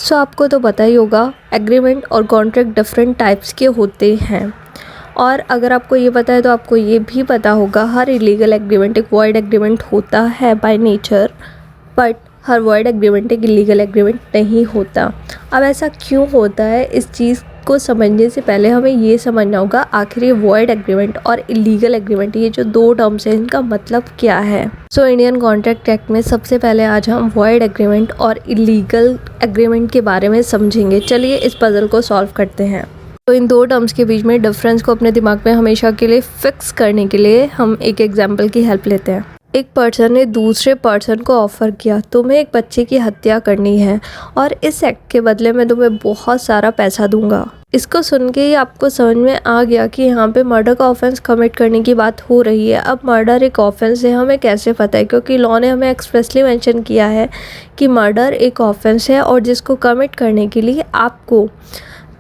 सो आपको तो पता ही होगा एग्रीमेंट और कॉन्ट्रैक्ट डिफरेंट टाइप्स के होते हैं। और अगर आपको ये पता है तो आपको ये भी पता होगा हर इलीगल एग्रीमेंट एक वॉइड एग्रीमेंट होता है by nature, but her void agreement एक इलीगल एग्रीमेंट नहीं होता। अब ऐसा क्यों होता है, इस चीज़ को समझने से पहले हमें ये समझना होगा आखिर ये वॉइड एग्रीमेंट और इलीगल एग्रीमेंट ये जो दो टर्म्स हैं इनका मतलब क्या है। सो इंडियन कॉन्ट्रैक्ट एक्ट में सबसे पहले आज हम वॉइड एग्रीमेंट और इलीगल एग्रीमेंट के बारे में समझेंगे। चलिए इस पजल को सॉल्व करते हैं। तो इन दो टर्म्स के बीच में डिफरेंस को अपने दिमाग में हमेशा के लिए फिक्स करने के लिए हम एक एग्जाम्पल की हेल्प लेते हैं। एक पर्सन ने दूसरे पर्सन को ऑफ़र किया, तुम्हें एक बच्चे की हत्या करनी है और इस एक्ट के बदले में तुम्हें बहुत सारा पैसा दूंगा। इसको सुन के ही आपको समझ में आ गया कि यहाँ पे मर्डर का ऑफेंस कमिट करने की बात हो रही है। अब मर्डर एक ऑफेंस है हमें कैसे पता है, क्योंकि लॉ ने हमें एक्सप्रेसली मेंशन किया है कि मर्डर एक ऑफेंस है और जिसको कमिट करने के लिए आपको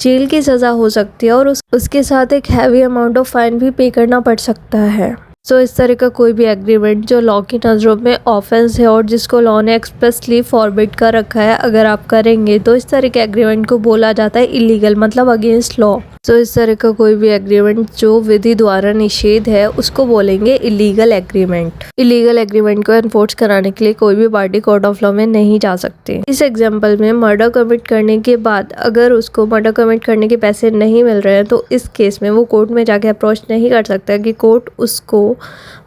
जेल की सज़ा हो सकती है और उसके साथ एक हैवी अमाउंट ऑफ फाइन भी पे करना पड़ सकता है। सो इस तरह का कोई भी एग्रीमेंट जो लॉ की नज़रों में ऑफेंस है और जिसको लॉ ने एक्सप्रेसली फॉरबिड कर रखा है, अगर आप करेंगे तो इस तरह के एग्रीमेंट को बोला जाता है इलीगल, मतलब अगेंस्ट लॉ। सो इस तरह का कोई भी एग्रीमेंट जो विधि द्वारा निषेध है उसको बोलेंगे इलीगल एग्रीमेंट। इलीगल एग्रीमेंट को एनफोर्स कराने के लिए कोई भी पार्टी कोर्ट ऑफ लॉ में नहीं जा सकती। इस एग्जाम्पल में मर्डर कमिट करने के बाद अगर उसको मर्डर कमिट करने के पैसे नहीं मिल रहे हैं तो इस केस में वो कोर्ट में जाके अप्रोच नहीं कर सकता कि कोर्ट उसको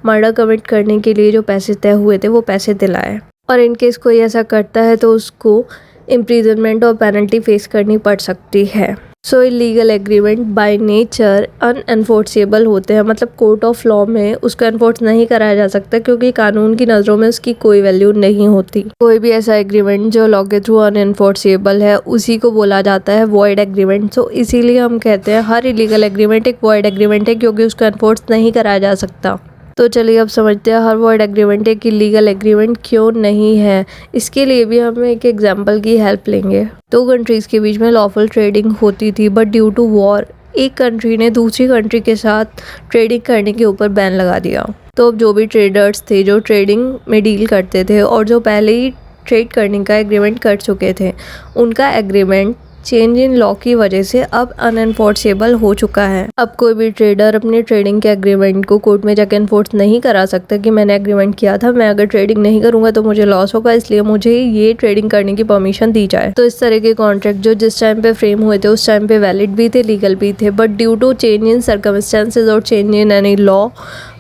मर्डर कमिट करने के लिए जो पैसे तय हुए थे वो पैसे दिलाए। और इन केस कोई ऐसा करता है तो उसको इम्प्रिजनमेंट और पेनल्टी फेस करनी पड़ सकती है। सो इलीगल एग्रीमेंट बाय नेचर अनएनफोर्सेबल होते हैं, मतलब कोर्ट ऑफ लॉ में उसको एनफोर्स नहीं कराया जा सकता क्योंकि कानून की नज़रों में उसकी कोई वैल्यू नहीं होती। कोई भी ऐसा एग्रीमेंट जो लॉ के थ्रू अनएनफोर्सेबल है उसी को बोला जाता है वॉइड एग्रीमेंट। सो इसीलिए हम कहते हैं हर इलीगल एग्रीमेंट एक वॉइड एग्रीमेंट है क्योंकि उसको एनफोर्स नहीं कराया जा सकता। तो चलिए अब समझते हैं हर वॉइड एग्रीमेंट एक इलीगल एग्रीमेंट क्यों नहीं है। इसके लिए भी हम एक एग्जांपल की हेल्प लेंगे। दो कंट्रीज़ के बीच में लॉफुल ट्रेडिंग होती थी, बट ड्यू टू वॉर एक कंट्री ने दूसरी कंट्री के साथ ट्रेडिंग करने के ऊपर बैन लगा दिया। तो अब जो भी ट्रेडर्स थे जो ट्रेडिंग में डील करते थे और जो पहले ही ट्रेड करने का एग्रीमेंट कर चुके थे, उनका एग्रीमेंट चेंज इन लॉ की वजह से अब अनएनफोर्सेबल हो चुका है। अब कोई भी ट्रेडर अपने ट्रेडिंग के एग्रीमेंट को कोर्ट में जाकर एनफोर्स नहीं करा सकता कि मैंने एग्रीमेंट किया था, मैं अगर ट्रेडिंग नहीं करूंगा तो मुझे लॉस होगा, इसलिए मुझे ये ट्रेडिंग करने की परमिशन दी जाए। तो इस तरह के कॉन्ट्रैक्ट जो जिस टाइम पे फ्रेम हुए थे उस टाइम पे वैलिड भी थे, लीगल भी थे, but due to change in circumstances और चेंज इन एनी लॉ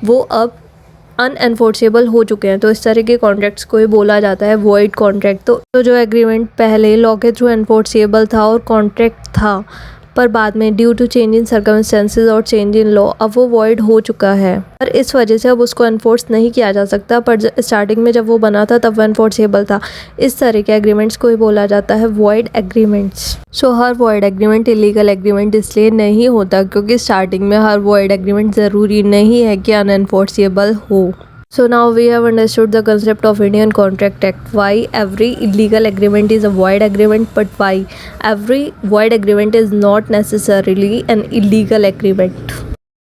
वो अब अनएनफोर्सेबल हो चुके हैं। तो इस तरह के कॉन्ट्रैक्ट्स को ही बोला जाता है वॉइड कॉन्ट्रैक्ट। तो जो एग्रीमेंट पहले लॉ के थ्रू एनफोर्सेबल था और कॉन्ट्रैक्ट था, पर बाद में due to change in circumstances और चेंज इन लॉ अब वो वॉइड हो चुका है और इस वजह से अब उसको एनफोर्स नहीं किया जा सकता, पर स्टार्टिंग में जब वो बना था तब वो एनफोर्सेबल था। इस तरह के एग्रीमेंट्स को ही बोला जाता है वॉइड एग्रीमेंट्स। सो हर वॉइड एग्रीमेंट इलीगल एग्रीमेंट इसलिए नहीं होता क्योंकि स्टार्टिंग में हर वॉइड एग्रीमेंट ज़रूरी नहीं है कि अनएनफोर्सेबल हो। So now we have understood the concept of Indian Contract Act, why every illegal agreement is a void agreement, but why every void agreement is not necessarily an illegal agreement.